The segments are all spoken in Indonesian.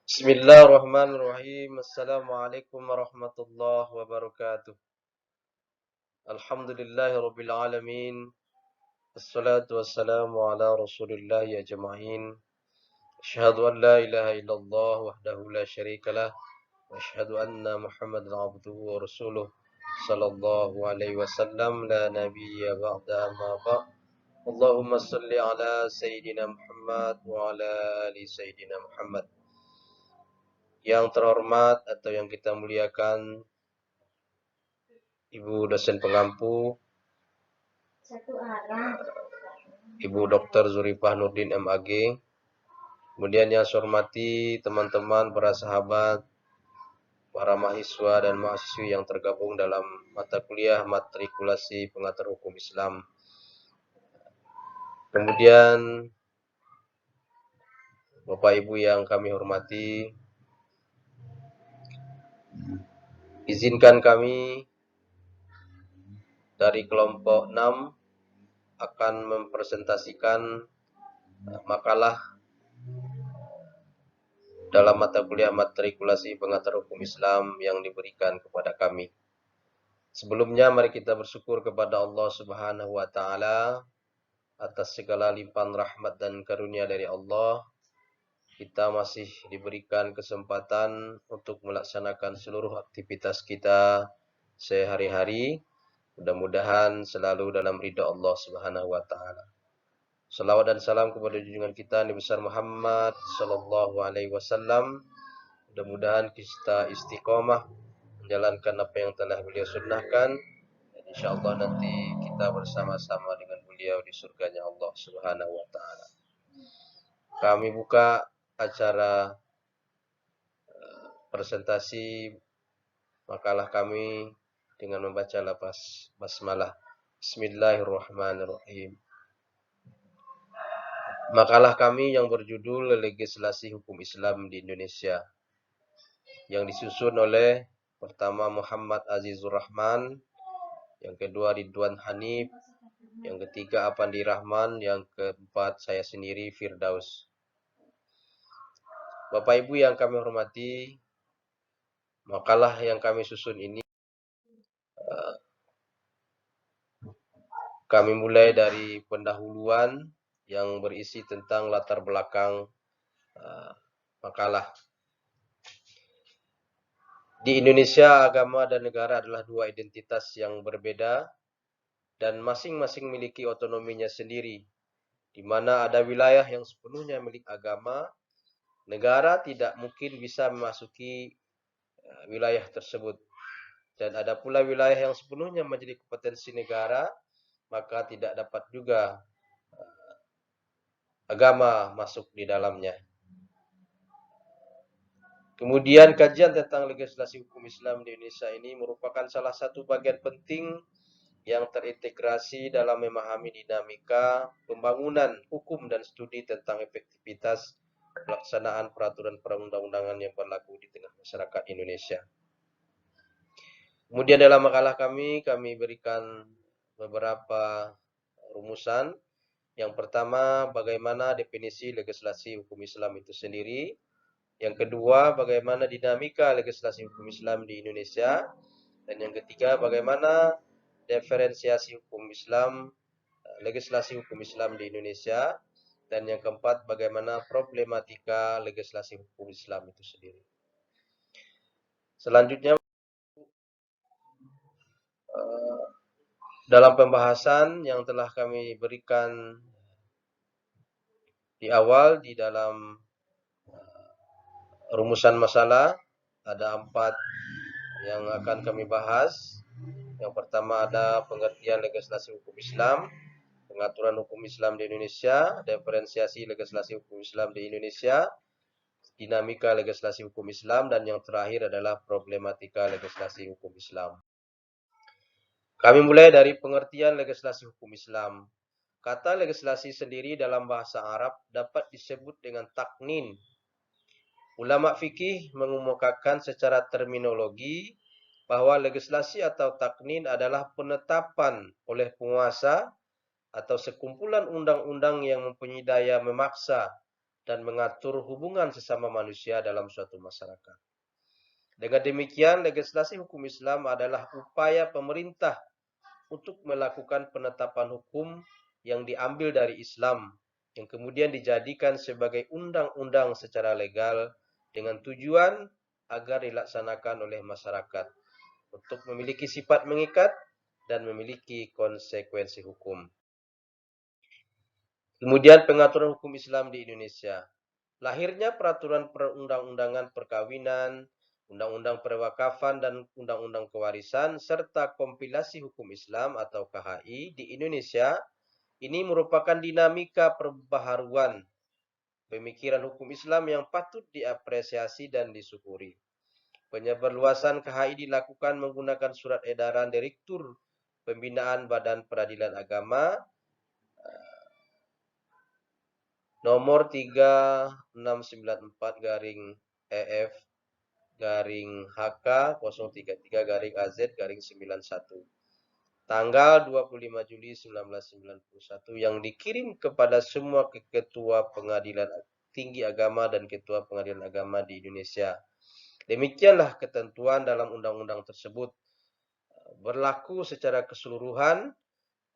Bismillahirrahmanirrahim. Assalamualaikum warahmatullahi wabarakatuh. Alhamdulillahirabbil alamin. Wassalatu wassalamu ala Rasulillah ajma'in. Asyhadu an la ilaha illallah wahdahu la syarikalah wa asyhadu anna Muhammadan abduhu wa rasuluh sallallahu alaihi wasallam la nabiyya ba'da ma ba'. Allahumma salli ala sayyidina Muhammad wa ala ali sayyidina Muhammad. Yang terhormat atau yang kita muliakan Ibu dosen pengampu, Ibu Dr. Zurifah Nurdin MAG. Kemudian yang saya hormati teman-teman, para sahabat, para mahasiswa dan mahasiswi yang tergabung dalam mata kuliah matrikulasi pengatur hukum Islam. Kemudian Bapak Ibu yang kami hormati, izinkan kami dari kelompok 6 akan mempresentasikan makalah dalam mata kuliah matrikulasi pengatur hukum Islam yang diberikan kepada kami. Sebelumnya mari kita bersyukur kepada Allah Subhanahu wa taala atas segala limpahan rahmat dan karunia dari Allah. Kita masih diberikan kesempatan untuk melaksanakan seluruh aktivitas kita sehari-hari. Mudah-mudahan selalu dalam ridha Allah Subhanahu wa taala. Salawat dan salam kepada junjungan kita Nabi besar Muhammad sallallahu alaihi wasallam. Mudah-mudahan kita istiqomah menjalankan apa yang telah beliau sunnahkan. Dan insyaallah nanti kita bersama-sama dengan beliau di surganya Allah Subhanahu wa taala. Kami buka acara presentasi makalah kami dengan membaca lafaz basmalah. Bismillahirrahmanirrahim. Makalah kami yang berjudul Legislasi Hukum Islam di Indonesia, yang disusun oleh pertama Muhammad Azizur Rahman, yang kedua Ridwan Hanif, yang ketiga Apandi Rahman, yang keempat saya sendiri Firdaus. Bapak Ibu yang kami hormati, makalah yang kami susun ini kami mulai dari pendahuluan yang berisi tentang latar belakang makalah. Di Indonesia, agama dan negara adalah dua identitas yang berbeda dan masing-masing memiliki otonominya sendiri, di mana ada wilayah yang sepenuhnya milik agama. Negara tidak mungkin bisa memasuki wilayah tersebut. Dan ada pula wilayah yang sepenuhnya menjadi kompetensi negara, maka tidak dapat juga agama masuk di dalamnya. Kemudian kajian tentang legislasi hukum Islam di Indonesia ini merupakan salah satu bagian penting yang terintegrasi dalam memahami dinamika pembangunan hukum dan studi tentang efektivitas pelaksanaan peraturan perundang-undangan yang berlaku di tengah masyarakat Indonesia. Kemudian dalam makalah kami berikan beberapa rumusan. Yang pertama, bagaimana definisi legislasi hukum Islam itu sendiri. Yang kedua, bagaimana dinamika legislasi hukum Islam di Indonesia. Dan yang ketiga, bagaimana diferensiasi hukum Islam, legislasi hukum Islam di Indonesia. Dan yang keempat, bagaimana problematika legislasi hukum Islam itu sendiri. Selanjutnya, dalam pembahasan yang telah kami berikan di awal di dalam rumusan masalah, ada 4 yang akan kami bahas. Yang pertama ada pengertian legislasi hukum Islam, pengaturan hukum Islam di Indonesia, diferensiasi legislasi hukum Islam di Indonesia, dinamika legislasi hukum Islam, dan yang terakhir adalah problematika legislasi hukum Islam. Kami mulai dari pengertian legislasi hukum Islam. Kata legislasi sendiri dalam bahasa Arab dapat disebut dengan taknin. Ulama fikih mengemukakan secara terminologi bahwa legislasi atau taknin adalah penetapan oleh penguasa atau sekumpulan undang-undang yang mempunyai daya memaksa dan mengatur hubungan sesama manusia dalam suatu masyarakat. Dengan demikian, legislasi hukum Islam adalah upaya pemerintah untuk melakukan penetapan hukum yang diambil dari Islam, yang kemudian dijadikan sebagai undang-undang secara legal dengan tujuan agar dilaksanakan oleh masyarakat untuk memiliki sifat mengikat dan memiliki konsekuensi hukum. Kemudian pengaturan hukum Islam di Indonesia. Lahirnya peraturan perundang-undangan perkawinan, undang-undang perwakafan dan undang-undang kewarisan serta kompilasi hukum Islam atau KHI di Indonesia ini merupakan dinamika perbaharuan pemikiran hukum Islam yang patut diapresiasi dan disyukuri. Penyebarluasan KHI dilakukan menggunakan surat edaran Direktur Pembinaan Badan Peradilan Agama nomor 3694 garing EF garing HK 033 garing AZ garing 91 tanggal 25 Juli 1991 yang dikirim kepada semua ketua pengadilan tinggi agama dan ketua pengadilan agama di Indonesia. Demikianlah ketentuan dalam undang-undang tersebut berlaku secara keseluruhan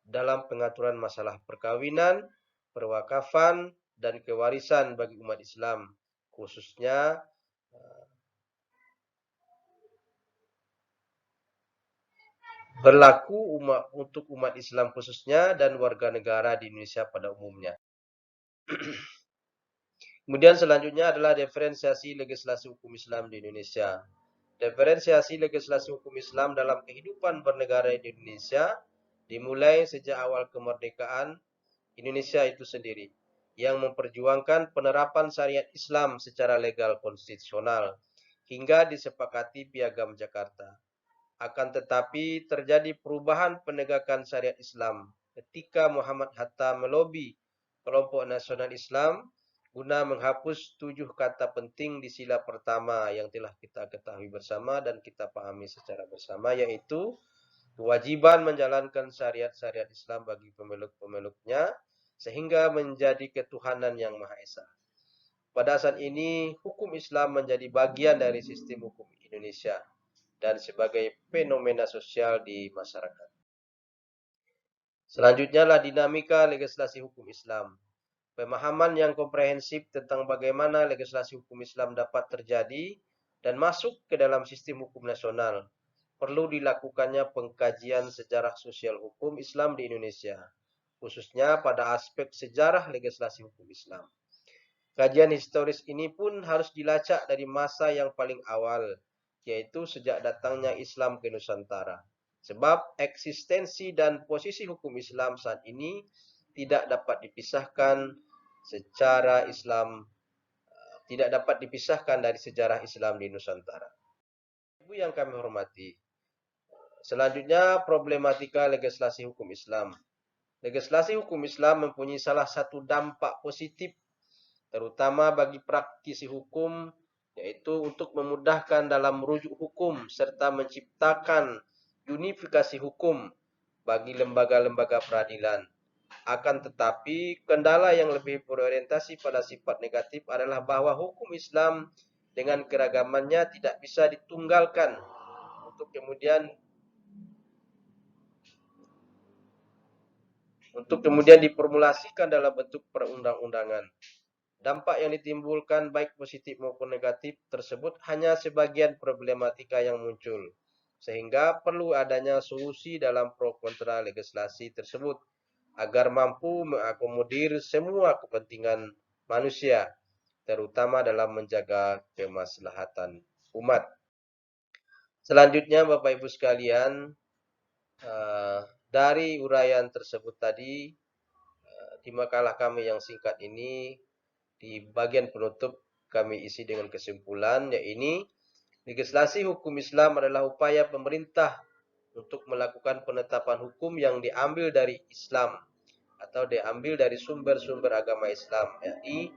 dalam pengaturan masalah perkawinan, perwakafan, dan kewarisan bagi umat Islam, khususnya berlaku untuk umat Islam khususnya dan warga negara di Indonesia pada umumnya. Kemudian selanjutnya adalah diferensiasi legislasi hukum Islam di Indonesia. Diferensiasi legislasi hukum Islam dalam kehidupan bernegara di Indonesia dimulai sejak awal kemerdekaan Indonesia itu sendiri, yang memperjuangkan penerapan syariat Islam secara legal konstitusional hingga disepakati Piagam Jakarta. Akan tetapi terjadi perubahan penegakan syariat Islam ketika Muhammad Hatta melobi kelompok nasional Islam guna menghapus 7 kata penting di sila pertama yang telah kita ketahui bersama dan kita pahami secara bersama, yaitu kewajiban menjalankan syariat-syariat Islam bagi pemeluk-pemeluknya sehingga menjadi ketuhanan yang Maha Esa. Pada saat ini, hukum Islam menjadi bagian dari sistem hukum Indonesia dan sebagai fenomena sosial di masyarakat. Selanjutnya adalah dinamika legislasi hukum Islam. Pemahaman yang komprehensif tentang bagaimana legislasi hukum Islam dapat terjadi dan masuk ke dalam sistem hukum nasional. Perlu dilakukannya pengkajian sejarah sosial hukum Islam di Indonesia, khususnya pada aspek sejarah legislasi hukum Islam. Kajian historis ini pun harus dilacak dari masa yang paling awal, yaitu sejak datangnya Islam ke Nusantara. Sebab eksistensi dan posisi hukum Islam saat ini tidak dapat dipisahkan dari sejarah Islam di Nusantara. Ibu yang kami hormati, selanjutnya problematika legislasi hukum Islam. Legislasi hukum Islam mempunyai salah satu dampak positif terutama bagi praktisi hukum, yaitu untuk memudahkan dalam merujuk hukum serta menciptakan unifikasi hukum bagi lembaga-lembaga peradilan. Akan tetapi, kendala yang lebih berorientasi pada sifat negatif adalah bahwa hukum Islam dengan keragamannya tidak bisa ditunggalkan untuk kemudian diformulasikan dalam bentuk perundang-undangan. Dampak yang ditimbulkan baik positif maupun negatif tersebut hanya sebagian problematika yang muncul, sehingga perlu adanya solusi dalam pro kontra legislasi tersebut agar mampu mengakomodir semua kepentingan manusia, terutama dalam menjaga kemaslahatan umat. Selanjutnya Bapak Ibu sekalian, dari uraian tersebut tadi, di makalah kami yang singkat ini, di bagian penutup kami isi dengan kesimpulan, yaitu legislasi hukum Islam adalah upaya pemerintah untuk melakukan penetapan hukum yang diambil dari Islam atau diambil dari sumber-sumber agama Islam, yakni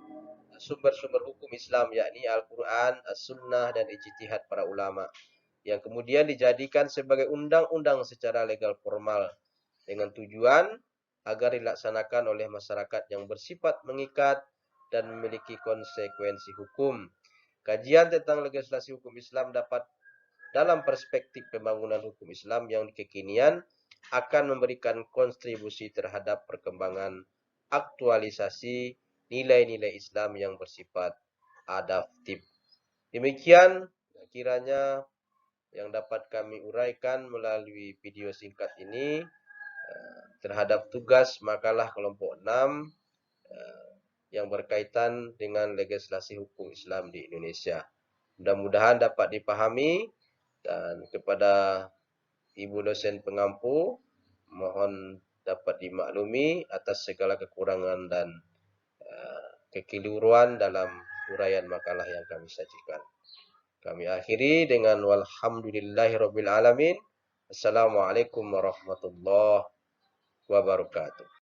sumber-sumber hukum Islam, yakni Al-Quran, As-Sunnah, dan ijtihad para ulama, yang kemudian dijadikan sebagai undang-undang secara legal formal dengan tujuan agar dilaksanakan oleh masyarakat yang bersifat mengikat dan memiliki konsekuensi hukum. Kajian tentang legislasi hukum Islam dapat dalam perspektif pembangunan hukum Islam yang kekinian akan memberikan kontribusi terhadap perkembangan aktualisasi nilai-nilai Islam yang bersifat adaptif. Demikian kiranya yang dapat kami uraikan melalui video singkat ini terhadap tugas makalah kelompok 6 yang berkaitan dengan legislasi hukum Islam di Indonesia. Mudah-mudahan dapat dipahami, dan kepada Ibu dosen pengampu, mohon dapat dimaklumi atas segala kekurangan dan kekeliruan dalam uraian makalah yang kami sajikan. Kami akhiri dengan walhamdulillahirabbil alamin. Assalamualaikum warahmatullahi wabarakatuh.